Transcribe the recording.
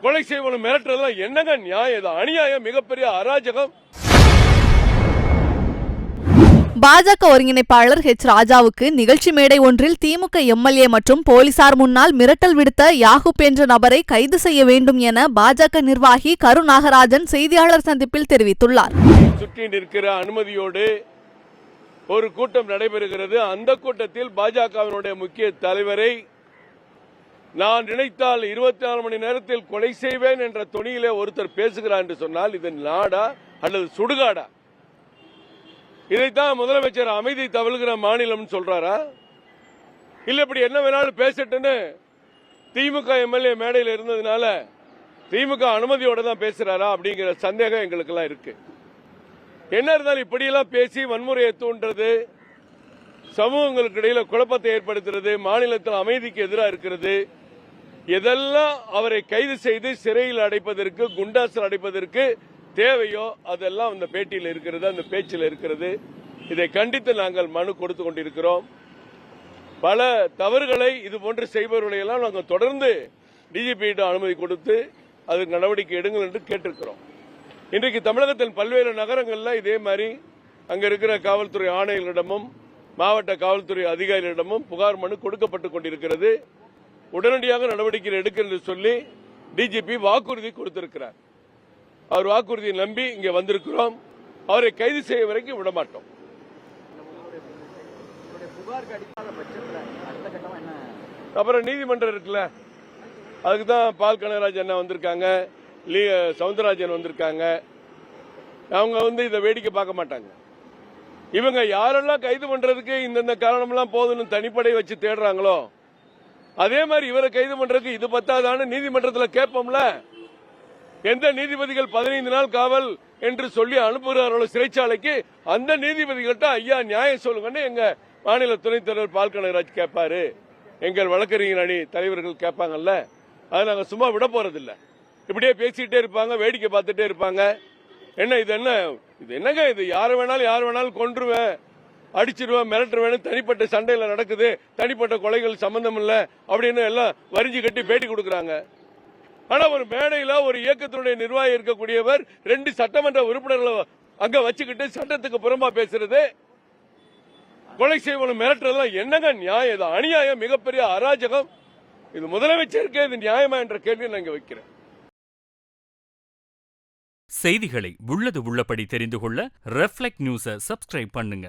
கொலை செய்வனும் மிரட்டுறதுலாம் என்னங்க நியாயம்? அநியாயம், மிகப்பெரிய அராஜகம். பாஜக ஒருங்கிணைப்பாளர் ஹெச் ராஜாவுக்கு நிகழ்ச்சி மேடை ஒன்றில் திமுக எம்எல்ஏ மற்றும் போலீசார் முன்னால் மிரட்டல் விடுத்த யாகூப் என்ற நபரை கைது செய்ய வேண்டும் என பாஜக நிர்வாகி கரு நாகராஜன் செய்தியாளர் சந்திப்பில் தெரிவித்துள்ளார். சுற்றி நிற்கிற அனுமதியோடு ஒரு கூட்டம் நடைபெறுகிறது. அந்த கூட்டத்தில் பாஜகவினுடைய முக்கிய தலைவரை நான் நினைத்தால் 24 மணி நேரத்தில் கொலை செய்வேன் என்ற தொனியிலே ஒருத்தர் பேசுகிறார் என்று சொன்னால் இது நாடா அல்லது சுடுகாடா? இதைத்தான் முதலமைச்சர் அமைதி தவழ்கிற மாநிலம் சொல்றாரா? இல்ல இப்படி என்ன வேணாலும் பேசட்டுன்னு திமுக எம்எல்ஏ மேடையில் இருந்ததுனால திமுக அனுமதியோட தான் பேசுறாரா அப்படிங்கிற சந்தேகம் எங்களுக்கு எல்லாம் இருக்கு. என்ன இருந்தாலும் இப்படியெல்லாம் பேசி வன்முறையை தூண்டுறது, சமூகங்களுக்கு இடையில குழப்பத்தை ஏற்படுத்துறது, மாநிலத்தில் அமைதிக்கு எதிராக இருக்கிறது, எதெல்லாம் அவரை கைது செய்து சிறையில் அடைப்பதற்கு, குண்டாசில் அடைப்பதற்கு தேவையோ அதெல்லாம் அந்த பேட்டியில் இருக்கிறது, அந்த பேச்சில் இருக்கிறது. இதை கண்டித்து நாங்கள் மனு கொடுத்து கொண்டிருக்கிறோம். பல தவறுகளை இது போன்று செய்பவர்களை எல்லாம் நாங்கள் தொடர்ந்து டிஜிபியிடம் அனுமதி கொடுத்து அதுக்கு நடவடிக்கை எடுங்கள் என்று கேட்டிருக்கிறோம். இன்றைக்கு தமிழகத்தின் பல்வேறு நகரங்களில் இதே மாதிரி அங்க இருக்கிற காவல்துறை ஆணையர்களிடமும் மாவட்ட காவல்துறை அதிகாரிகளிடமும் புகார் மனு கொடுக்கப்பட்டுக் கொண்டிருக்கிறது. உடனடியாக நடவடிக்கை எடுக்க என்று சொல்லி டிஜிபி வாக்குறுதி கொடுத்திருக்கிறார். அவர் வாக்குறுதியை நம்பி இங்கே வந்திருக்கிறோம். அவரை கைது செய்ய வரைக்கும் விடமாட்டோம். அப்புறம் நீதிமன்றம் இருக்குல்ல, அதுக்கு தான் பால் கனகராஜ் அண்ணா வந்திருக்காங்க, சவுந்தரராஜன் வந்திருக்காங்க. அவங்க இதை வேடிக்கை பார்க்க மாட்டாங்க. இவங்க யாரெல்லாம் கைது பண்றதுக்கு இந்த காரணம்லாம் போதுன்னு தனிப்படை வச்சு தேடுறாங்களோ அதே மாதிரி இவரை கைது பண்றதுக்கு இது பத்தாதான்னு நீதிமன்றத்தில் கேட்போம்ல. எந்த நீதிபதிகள் 15 நாள் காவல் என்று சொல்லி அனுப்புகிறார்களோ சிறைச்சாலைக்கு, அந்த நீதிபதிகள்கிட்ட ஐயா நியாயம் சொல்லுங்கன்னு எங்க மாநில துணைத் தலைவர் பால் கனகராஜ் கேட்பாரு, எங்கள் வழக்கறிஞர் அணி தலைவர்கள் கேட்பாங்கல்ல. அதை நாங்க சும்மா விட போறதில்லை. இப்படியே பேசிக்கிட்டே இருப்பாங்க, வேடிக்கை பார்த்துட்டே இருப்பாங்க. இது என்னங்க இது? யார் வேணாலும் கொன்றுவேன், அடிச்சிருவேன், மிரட்டுவேன், தனிப்பட்ட சண்டையில நடக்குது, தனிப்பட்ட கொலைகள் சம்பந்தம் இல்ல அப்படின்னு எல்லாம் வரிஞ்சு கட்டி பேட்டி கொடுக்கறாங்க. ஆனா ஒரு மேடையில ஒரு இயக்கத்தினுடைய நிர்வாகி இருக்கக்கூடியவர் 2 சட்டமன்ற உறுப்பினர்களை அங்க வச்சுக்கிட்டு சட்டத்துக்கு புறம்பா பேசுறது, கொலை செய்வனும் மிரட்டுறதுலாம் என்னங்க நியாயம்? இது அநியாயம், மிகப்பெரிய அராஜகம். இது முதலமைச்சருக்கு இது நியாயமா என்ற கேள்வியை நான் இங்க வைக்கிறேன். செய்திகளை உள்ளது உள்ளபடி தெரிந்து கொள்ள ரெஃப்ளெக்ட் நியூஸை சப்ஸ்கிரைப் பண்ணுங்க.